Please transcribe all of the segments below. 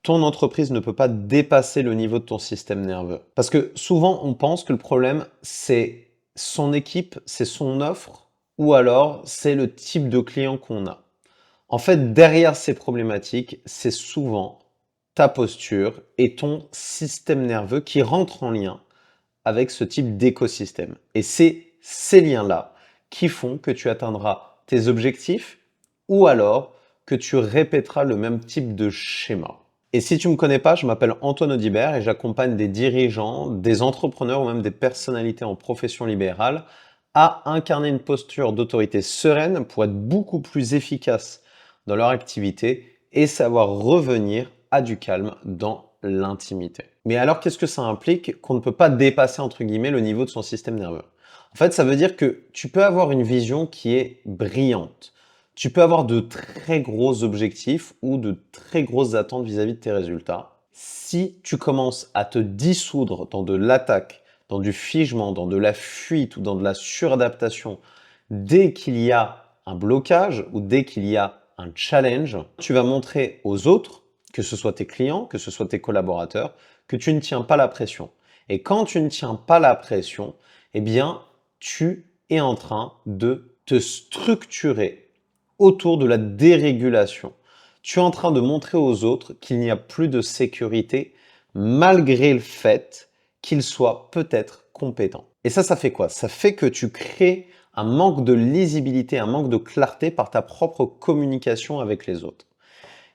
ton entreprise ne peut pas dépasser le niveau de ton système nerveux. Parce que souvent, on pense que le problème, c'est son équipe, c'est son offre, ou alors c'est le type de client qu'on a. En fait, derrière ces problématiques, c'est souvent ta posture et ton système nerveux qui rentrent en lien avec ce type d'écosystème. Et c'est ces liens-là qui font que tu atteindras tes objectifs ou alors que tu répéteras le même type de schéma. Et si tu ne me connais pas, je m'appelle Antoine Audibert et j'accompagne des dirigeants, des entrepreneurs ou même des personnalités en profession libérale à incarner une posture d'autorité sereine pour être beaucoup plus efficace dans leur activité et savoir revenir à du calme dans l'intimité. Mais alors, qu'est-ce que ça implique qu'on ne peut pas dépasser, entre guillemets, le niveau de son système nerveux? En fait, ça veut dire que tu peux avoir une vision qui est brillante. Tu peux avoir de très gros objectifs ou de très grosses attentes vis-à-vis de tes résultats. Si tu commences à te dissoudre dans de l'attaque, dans du figement, dans de la fuite ou dans de la suradaptation, dès qu'il y a un blocage ou dès qu'il y a un challenge, tu vas montrer aux autres, que ce soit tes clients, que ce soit tes collaborateurs, que tu ne tiens pas la pression. Et quand tu ne tiens pas la pression, eh bien, tu es en train de te structurer autour de la dérégulation. Tu es en train de montrer aux autres qu'il n'y a plus de sécurité malgré le fait qu'ils soient peut-être compétents. Et ça fait quoi? Ça fait que tu crées un manque de lisibilité, un manque de clarté par ta propre communication avec les autres.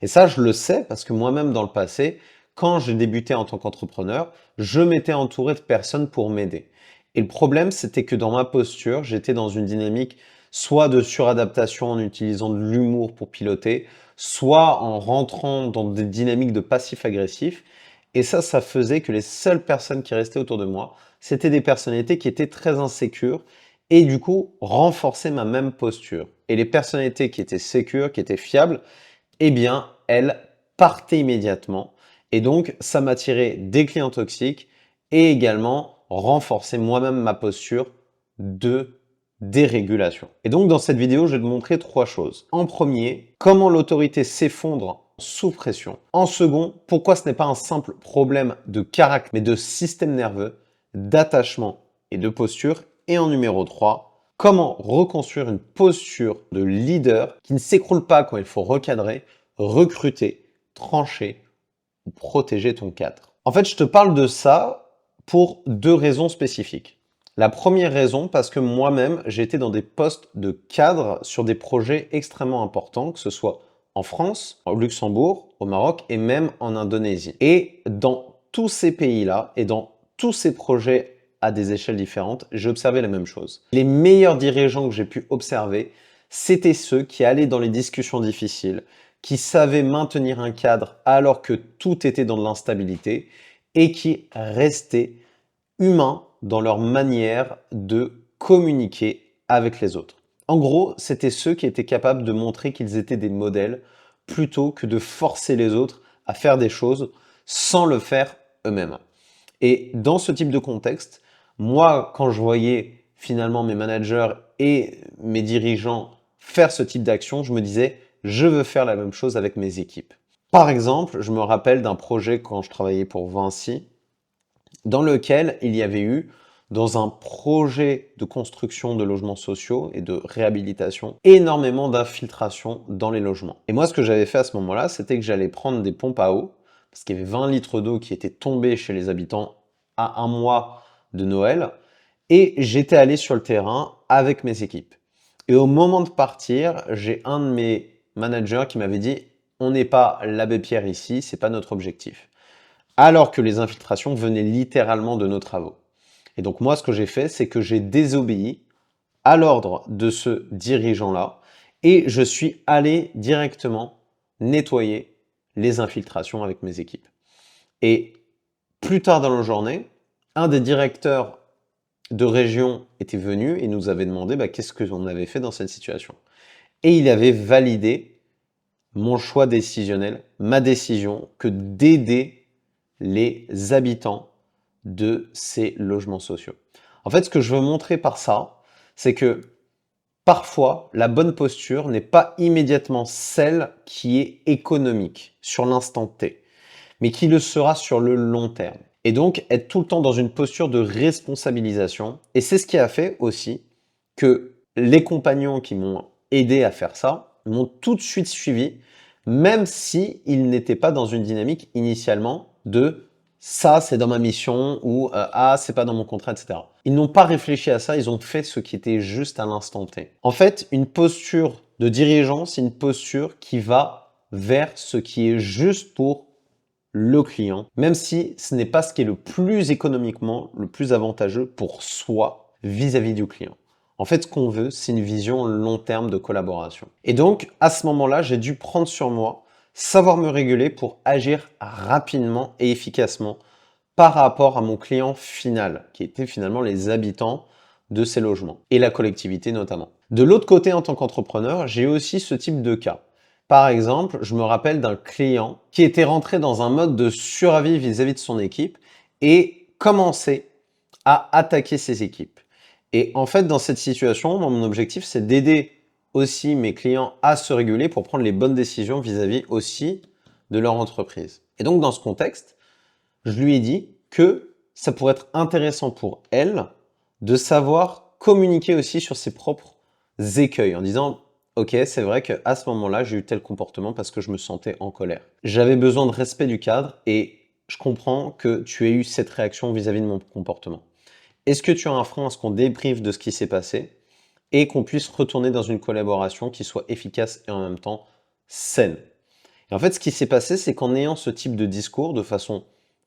Et ça, je le sais parce que moi-même, dans le passé, quand j'ai débuté en tant qu'entrepreneur, je m'étais entouré de personnes pour m'aider. Et le problème, c'était que dans ma posture, j'étais dans une dynamique soit de suradaptation en utilisant de l'humour pour piloter, soit en rentrant dans des dynamiques de passif-agressif. Et ça faisait que les seules personnes qui restaient autour de moi, c'était des personnalités qui étaient très insécures et du coup renforçaient ma même posture. Et les personnalités qui étaient sécures, qui étaient fiables, eh bien, elle partait immédiatement. Et donc, ça m'attirait des clients toxiques et également renforcer moi-même ma posture de dérégulation. Et donc, dans cette vidéo, je vais te montrer trois choses. En premier, comment l'autorité s'effondre sous pression. En second, pourquoi ce n'est pas un simple problème de caractère, mais de système nerveux, d'attachement et de posture. Et en numéro 3, comment reconstruire une posture de leader qui ne s'écroule pas quand il faut recadrer, recruter, trancher ou protéger ton cadre. En fait, je te parle de ça pour deux raisons spécifiques. La première raison, parce que moi-même, j'ai été dans des postes de cadre sur des projets extrêmement importants, que ce soit en France, au Luxembourg, au Maroc et même en Indonésie. Et dans tous ces pays-là et dans tous ces projets à des échelles différentes, j'ai observé la même chose. Les meilleurs dirigeants que j'ai pu observer, c'était ceux qui allaient dans les discussions difficiles, qui savaient maintenir un cadre alors que tout était dans de l'instabilité et qui restaient humains dans leur manière de communiquer avec les autres. En gros, c'était ceux qui étaient capables de montrer qu'ils étaient des modèles plutôt que de forcer les autres à faire des choses sans le faire eux-mêmes. Et dans ce type de contexte, moi, quand je voyais finalement mes managers et mes dirigeants faire ce type d'action, je me disais, je veux faire la même chose avec mes équipes. Par exemple, je me rappelle d'un projet quand je travaillais pour Vinci, dans lequel il y avait eu, dans un projet de construction de logements sociaux et de réhabilitation, énormément d'infiltration dans les logements. Et moi, ce que j'avais fait à ce moment-là, c'était que j'allais prendre des pompes à eau, parce qu'il y avait 20 litres d'eau qui étaient tombés chez les habitants à un mois de Noël, et j'étais allé sur le terrain avec mes équipes. Et au moment de partir, j'ai un de mes managers qui m'avait dit « On n'est pas l'abbé Pierre ici, c'est pas notre objectif ». Alors que les infiltrations venaient littéralement de nos travaux. Et donc moi, ce que j'ai fait, c'est que j'ai désobéi à l'ordre de ce dirigeant-là et je suis allé directement nettoyer les infiltrations avec mes équipes. Et plus tard dans la journée, un des directeurs de région était venu et nous avait demandé qu'est-ce que l'on avait fait dans cette situation. Et il avait validé mon choix décisionnel, ma décision, que d'aider les habitants de ces logements sociaux. En fait, ce que je veux montrer par ça, c'est que parfois, la bonne posture n'est pas immédiatement celle qui est économique sur l'instant T. mais qui le sera sur le long terme. Et donc, être tout le temps dans une posture de responsabilisation. Et c'est ce qui a fait aussi que les compagnons qui m'ont aidé à faire ça m'ont tout de suite suivi, même si ils n'étaient pas dans une dynamique initialement de ça, c'est dans ma mission ou ah, c'est pas dans mon contrat, etc. Ils n'ont pas réfléchi à ça, ils ont fait ce qui était juste à l'instant T. En fait, une posture de dirigeant, c'est une posture qui va vers ce qui est juste pour le client, même si ce n'est pas ce qui est le plus économiquement, le plus avantageux pour soi vis-à-vis du client. En fait, ce qu'on veut, c'est une vision long terme de collaboration. Et donc, à ce moment-là, j'ai dû prendre sur moi, savoir me réguler pour agir rapidement et efficacement par rapport à mon client final, qui était finalement les habitants de ces logements, et la collectivité notamment. De l'autre côté, en tant qu'entrepreneur, j'ai aussi ce type de cas. Par exemple, je me rappelle d'un client qui était rentré dans un mode de survie vis-à-vis de son équipe et commençait à attaquer ses équipes. Et en fait, dans cette situation, mon objectif, c'est d'aider aussi mes clients à se réguler pour prendre les bonnes décisions vis-à-vis aussi de leur entreprise. Et donc, dans ce contexte, je lui ai dit que ça pourrait être intéressant pour elle de savoir communiquer aussi sur ses propres écueils en disant ok, c'est vrai qu'à ce moment-là, j'ai eu tel comportement parce que je me sentais en colère. J'avais besoin de respect du cadre et je comprends que tu aies eu cette réaction vis-à-vis de mon comportement. Est-ce que tu as un frein à ce qu'on débriefe de ce qui s'est passé et qu'on puisse retourner dans une collaboration qui soit efficace et en même temps saine? Et en fait, ce qui s'est passé, c'est qu'en ayant ce type de discours de façon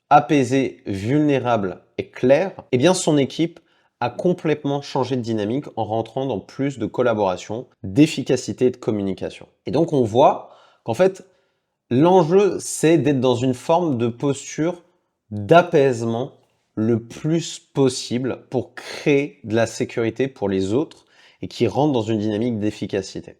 apaisée, vulnérable et claire, eh bien son équipe a complètement changé de dynamique en rentrant dans plus de collaboration, d'efficacité et de communication. Et donc on voit qu'en fait, l'enjeu, c'est d'être dans une forme de posture d'apaisement le plus possible pour créer de la sécurité pour les autres et qui rentrent dans une dynamique d'efficacité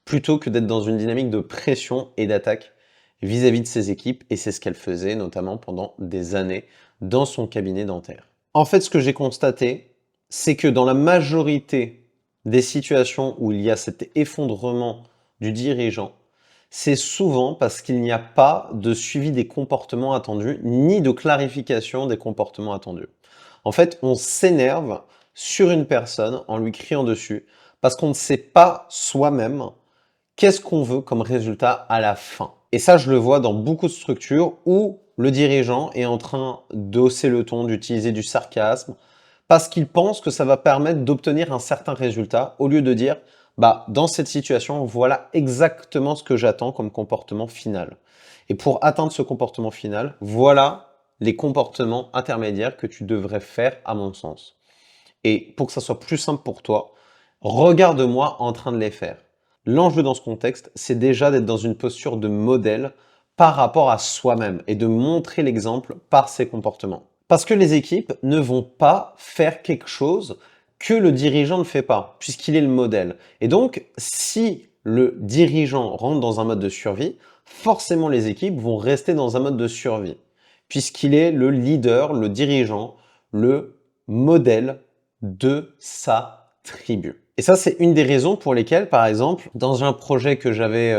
plutôt que d'être dans une dynamique de pression et d'attaque vis-à-vis de ses équipes, et c'est ce qu'elle faisait notamment pendant des années dans son cabinet dentaire. En fait, ce que j'ai constaté, c'est que dans la majorité des situations où il y a cet effondrement du dirigeant, c'est souvent parce qu'il n'y a pas de suivi des comportements attendus, ni de clarification des comportements attendus. En fait, on s'énerve sur une personne en lui criant dessus, parce qu'on ne sait pas soi-même qu'est-ce qu'on veut comme résultat à la fin. Et ça, je le vois dans beaucoup de structures où le dirigeant est en train d'hausser le ton, d'utiliser du sarcasme, parce qu'il pense que ça va permettre d'obtenir un certain résultat, au lieu de dire, bah, dans cette situation, voilà exactement ce que j'attends comme comportement final. Et pour atteindre ce comportement final, voilà les comportements intermédiaires que tu devrais faire à mon sens. Et pour que ça soit plus simple pour toi, regarde-moi en train de les faire. L'enjeu dans ce contexte, c'est déjà d'être dans une posture de modèle par rapport à soi-même et de montrer l'exemple par ses comportements. Parce que les équipes ne vont pas faire quelque chose que le dirigeant ne fait pas, puisqu'il est le modèle. Et donc, si le dirigeant rentre dans un mode de survie, forcément les équipes vont rester dans un mode de survie, puisqu'il est le leader, le dirigeant, le modèle de sa tribu. Et ça, c'est une des raisons pour lesquelles, par exemple, dans un projet que j'avais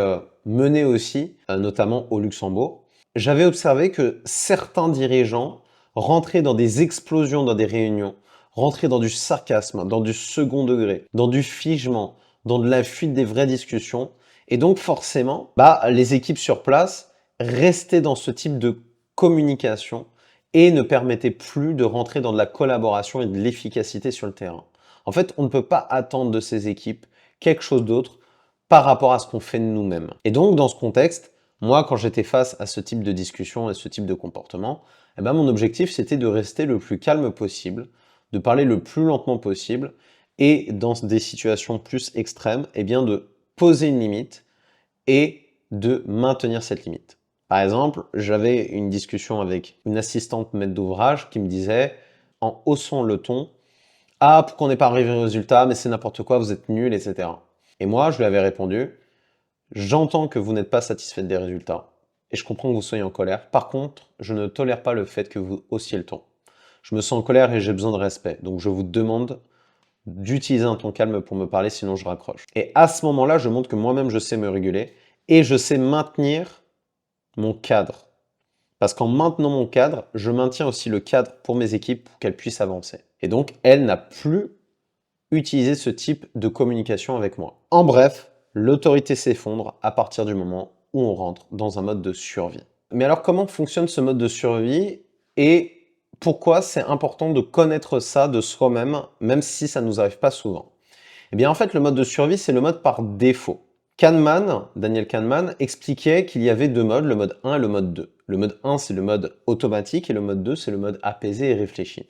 mené aussi, notamment au Luxembourg, j'avais observé que certains dirigeants rentraient dans des explosions dans des réunions, rentraient dans du sarcasme, dans du second degré, dans du figement, dans de la fuite des vraies discussions. Et donc forcément, les équipes sur place restaient dans ce type de communication et ne permettaient plus de rentrer dans de la collaboration et de l'efficacité sur le terrain. En fait, on ne peut pas attendre de ces équipes quelque chose d'autre par rapport à ce qu'on fait de nous-mêmes. Et donc, dans ce contexte, moi, quand j'étais face à ce type de discussion et ce type de comportement, mon objectif, c'était de rester le plus calme possible, de parler le plus lentement possible, et dans des situations plus extrêmes, de poser une limite et de maintenir cette limite. Par exemple, j'avais une discussion avec une assistante maître d'ouvrage qui me disait, en haussant le ton, ah, pourquoi on n'est pas arrivé au résultat, mais c'est n'importe quoi, vous êtes nuls, etc. Et moi, je lui avais répondu, j'entends que vous n'êtes pas satisfait des résultats, et je comprends que vous soyez en colère. Par contre, je ne tolère pas le fait que vous haussiez le ton. Je me sens en colère et j'ai besoin de respect, donc je vous demande d'utiliser un ton calme pour me parler, sinon je raccroche. Et à ce moment-là, je montre que moi-même, je sais me réguler, et je sais maintenir mon cadre. Parce qu'en maintenant mon cadre, je maintiens aussi le cadre pour mes équipes pour qu'elles puissent avancer. Et donc, elle n'a plus utilisé ce type de communication avec moi. En bref, l'autorité s'effondre à partir du moment où on rentre dans un mode de survie. Mais alors, comment fonctionne ce mode de survie et pourquoi c'est important de connaître ça de soi-même, même si ça ne nous arrive pas souvent? Eh bien, en fait, le mode de survie, c'est le mode par défaut. Kahneman, Daniel Kahneman, expliquait qu'il y avait deux modes, le mode 1 et le mode 2. Le mode 1, c'est le mode automatique et le mode 2, c'est le mode apaisé et réfléchi.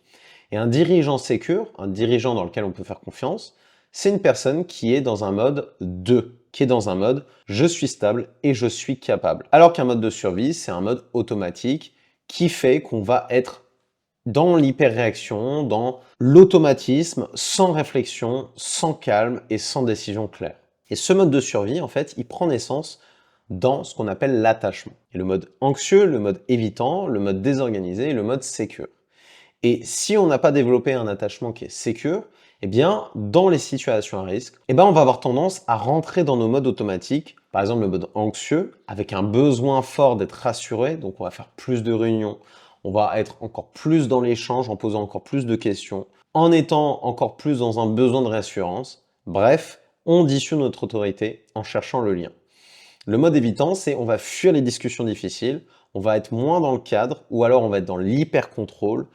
Et un dirigeant sécure, un dirigeant dans lequel on peut faire confiance, c'est une personne qui est dans un mode 2, qui est dans un mode je suis stable et je suis capable. Alors qu'un mode de survie, c'est un mode automatique qui fait qu'on va être dans l'hyperréaction, dans l'automatisme, sans réflexion, sans calme et sans décision claire. Et ce mode de survie, en fait, il prend naissance dans ce qu'on appelle l'attachement. Et le mode anxieux, le mode évitant, le mode désorganisé et le mode sécure. Et si on n'a pas développé un attachement qui est sécure, eh bien, dans les situations à risque, eh ben, on va avoir tendance à rentrer dans nos modes automatiques, par exemple le mode anxieux, avec un besoin fort d'être rassuré, donc on va faire plus de réunions, on va être encore plus dans l'échange en posant encore plus de questions, en étant encore plus dans un besoin de réassurance. Bref, on dissout notre autorité en cherchant le lien. Le mode évitant, c'est on va fuir les discussions difficiles, on va être moins dans le cadre, ou alors on va être dans l'hyper-contrôle,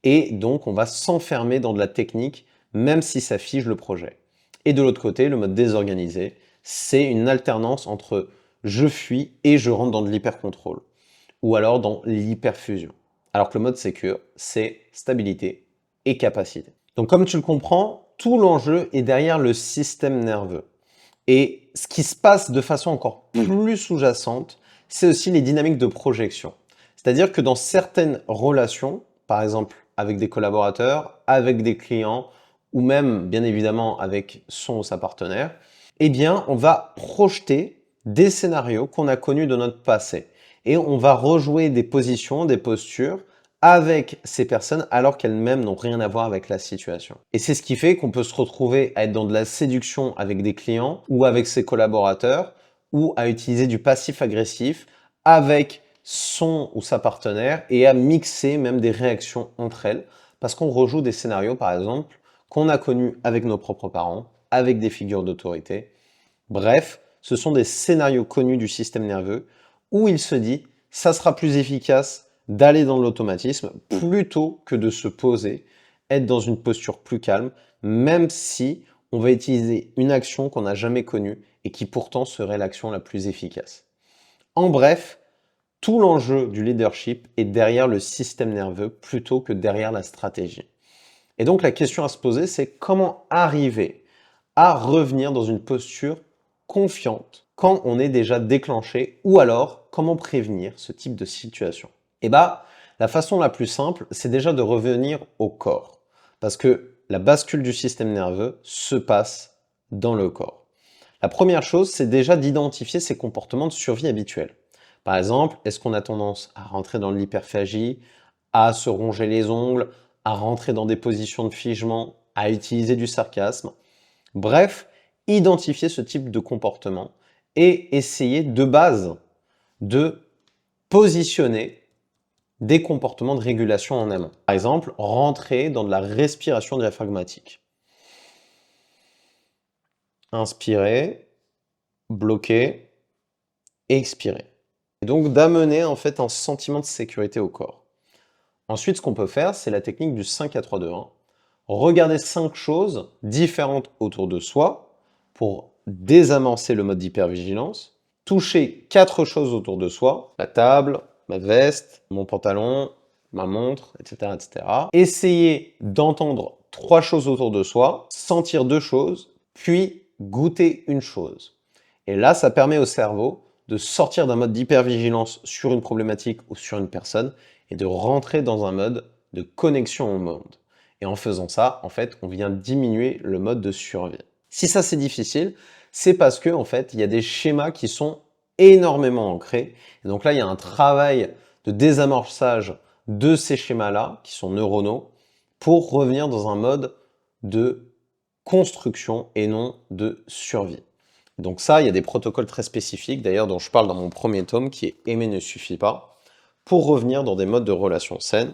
et donc on va s'enfermer dans de la technique, même si ça fige le projet. Et de l'autre côté, le mode désorganisé, c'est une alternance entre je fuis et je rentre dans de l'hyper-contrôle, ou alors dans l'hyperfusion. Alors que le mode sécure, c'est stabilité et capacité. Donc comme tu le comprends, tout l'enjeu est derrière le système nerveux. Et ce qui se passe de façon encore plus sous-jacente, c'est aussi les dynamiques de projection. C'est-à-dire que dans certaines relations, par exemple avec des collaborateurs, avec des clients, ou même bien évidemment avec son ou sa partenaire, eh bien on va projeter des scénarios qu'on a connus de notre passé. Et on va rejouer des positions, des postures avec ces personnes alors qu'elles-mêmes n'ont rien à voir avec la situation. Et c'est ce qui fait qu'on peut se retrouver à être dans de la séduction avec des clients ou avec ses collaborateurs ou à utiliser du passif agressif avec son ou sa partenaire et à mixer même des réactions entre elles parce qu'on rejoue des scénarios par exemple qu'on a connus avec nos propres parents, avec des figures d'autorité. Bref, ce sont des scénarios connus du système nerveux où il se dit ça sera plus efficace d'aller dans l'automatisme plutôt que de se poser, être dans une posture plus calme, même si on va utiliser une action qu'on n'a jamais connue et qui pourtant serait l'action la plus efficace. En bref, tout l'enjeu du leadership est derrière le système nerveux plutôt que derrière la stratégie. Et donc la question à se poser, c'est comment arriver à revenir dans une posture confiante quand on est déjà déclenché ou alors comment prévenir ce type de situation. Et bah, la façon la plus simple, c'est déjà de revenir au corps. Parce que la bascule du système nerveux se passe dans le corps. La première chose, c'est déjà d'identifier ses comportements de survie habituels. Par exemple, est-ce qu'on a tendance à rentrer dans l'hyperphagie, à se ronger les ongles, à rentrer dans des positions de figement, à utiliser du sarcasme? Bref, identifier ce type de comportement et essayer de base de positionner des comportements de régulation en amont. Par exemple, rentrer dans de la respiration diaphragmatique. Inspirer, bloquer, expirer. Et donc d'amener en fait un sentiment de sécurité au corps. Ensuite, ce qu'on peut faire, c'est la technique du 5 à 3, 2, 1. Regarder 5 choses différentes autour de soi pour désamorcer le mode d'hypervigilance. Toucher 4 choses autour de soi, la table, ma veste, mon pantalon, ma montre, etc., etc. Essayer d'entendre 3 choses autour de soi, sentir 2 choses, puis goûter une chose. Et là, ça permet au cerveau de sortir d'un mode d'hypervigilance sur une problématique ou sur une personne et de rentrer dans un mode de connexion au monde. Et en faisant ça, en fait, on vient diminuer le mode de survie. Si ça c'est difficile, c'est parce que en fait, il y a des schémas qui sont énormément ancrés. Et donc là, il y a un travail de désamorçage de ces schémas-là, qui sont neuronaux, pour revenir dans un mode de construction et non de survie. Donc ça, il y a des protocoles très spécifiques, d'ailleurs, dont je parle dans mon premier tome, qui est Aimer ne suffit pas, pour revenir dans des modes de relations saines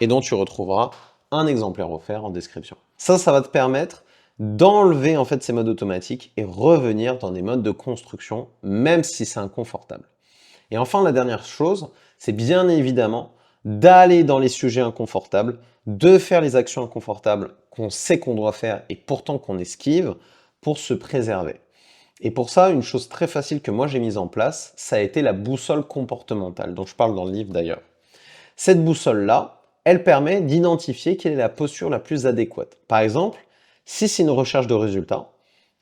et dont tu retrouveras un exemplaire offert en description. Ça va te permettre d'enlever en fait ces modes automatiques et revenir dans des modes de construction, même si c'est inconfortable. Et enfin, la dernière chose, c'est bien évidemment d'aller dans les sujets inconfortables, de faire les actions inconfortables qu'on sait qu'on doit faire et pourtant qu'on esquive pour se préserver. Et pour ça, une chose très facile que moi j'ai mise en place, ça a été la boussole comportementale, dont je parle dans le livre d'ailleurs. Cette boussole-là, elle permet d'identifier quelle est la posture la plus adéquate. Par exemple, si c'est une recherche de résultats,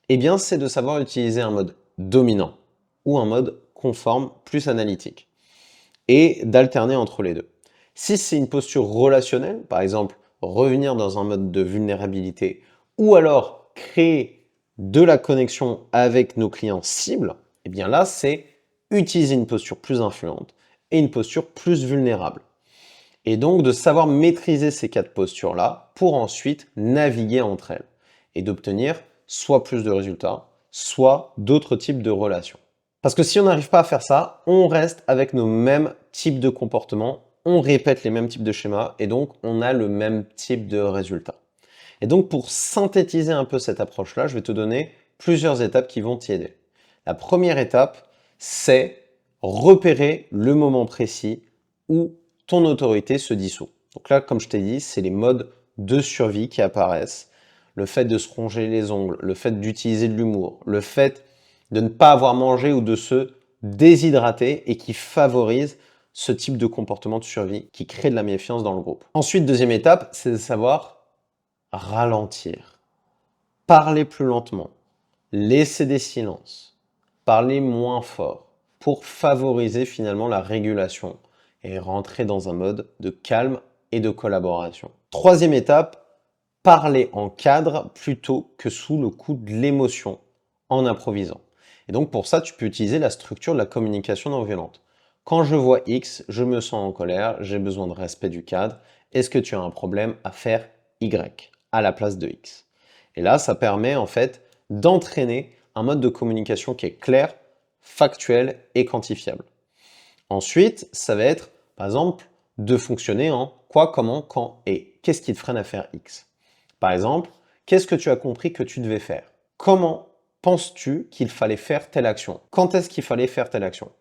eh bien c'est de savoir utiliser un mode dominant ou un mode conforme plus analytique et d'alterner entre les deux. Si c'est une posture relationnelle, par exemple revenir dans un mode de vulnérabilité ou alors créer de la connexion avec nos clients cibles, eh bien là c'est utiliser une posture plus influente et une posture plus vulnérable. Et donc de savoir maîtriser ces quatre postures-là pour ensuite naviguer entre elles et d'obtenir soit plus de résultats, soit d'autres types de relations. Parce que si on n'arrive pas à faire ça, on reste avec nos mêmes types de comportements, on répète les mêmes types de schémas et donc on a le même type de résultats. Et donc pour synthétiser un peu cette approche-là, je vais te donner plusieurs étapes qui vont t'y aider. La première étape, c'est repérer le moment précis où ton autorité se dissout. Donc là, comme je t'ai dit, c'est les modes de survie qui apparaissent. Le fait de se ronger les ongles, le fait d'utiliser de l'humour, le fait de ne pas avoir mangé ou de se déshydrater et qui favorise ce type de comportement de survie qui crée de la méfiance dans le groupe. Ensuite, deuxième étape, c'est de savoir ralentir, parler plus lentement, laisser des silences, parler moins fort pour favoriser finalement la régulation et rentrer dans un mode de calme et de collaboration. Troisième étape, parler en cadre plutôt que sous le coup de l'émotion en improvisant. Et donc pour ça, tu peux utiliser la structure de la communication non violente. Quand je vois X, je me sens en colère, j'ai besoin de respect du cadre. Est-ce que tu as un problème à faire Y à la place de X? Et là, ça permet en fait d'entraîner un mode de communication qui est clair, factuel et quantifiable. Ensuite, ça va être, par exemple, de fonctionner en quoi, comment, quand et. Qu'est-ce qui te freine à faire X? Par exemple, qu'est-ce que tu as compris que tu devais faire? Comment penses-tu qu'il fallait faire telle action? Quand est-ce qu'il fallait faire telle action?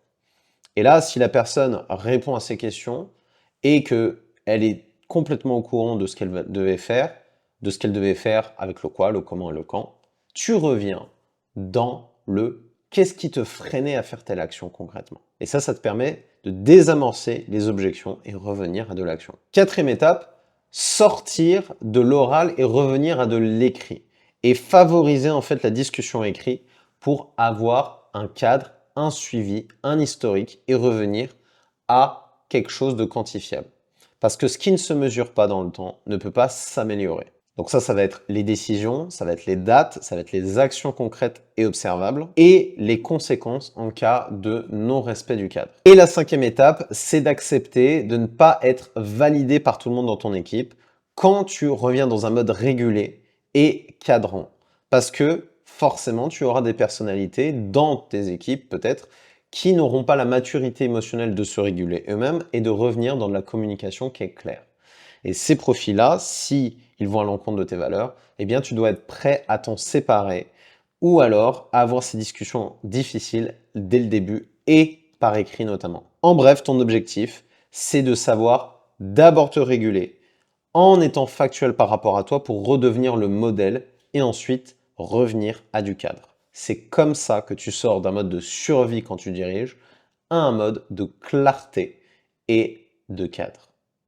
Et là, si la personne répond à ces questions et qu'elle est complètement au courant de ce qu'elle devait faire, de ce qu'elle devait faire avec le quoi, le comment et le quand, tu reviens dans le qu'est-ce qui te freinait à faire telle action concrètement. Et ça te permet de désamorcer les objections et revenir à de l'action. Quatrième étape, sortir de l'oral et revenir à de l'écrit. Et favoriser en fait la discussion écrite pour avoir un cadre, un suivi, un historique et revenir à quelque chose de quantifiable. Parce que ce qui ne se mesure pas dans le temps ne peut pas s'améliorer. Donc ça va être les décisions, ça va être les dates, ça va être les actions concrètes et observables et les conséquences en cas de non-respect du cadre. Et la cinquième étape, c'est d'accepter de ne pas être validé par tout le monde dans ton équipe quand tu reviens dans un mode régulé et cadrant. Parce que forcément, tu auras des personnalités dans tes équipes peut-être qui n'auront pas la maturité émotionnelle de se réguler eux-mêmes et de revenir dans de la communication qui est claire. Et ces profils-là, si ils vont à l'encontre de tes valeurs, eh bien tu dois être prêt à t'en séparer ou alors à avoir ces discussions difficiles dès le début et par écrit notamment. En bref, ton objectif, c'est de savoir d'abord te réguler en étant factuel par rapport à toi pour redevenir le modèle et ensuite revenir à du cadre. C'est comme ça que tu sors d'un mode de survie quand tu diriges à un mode de clarté et de cadre.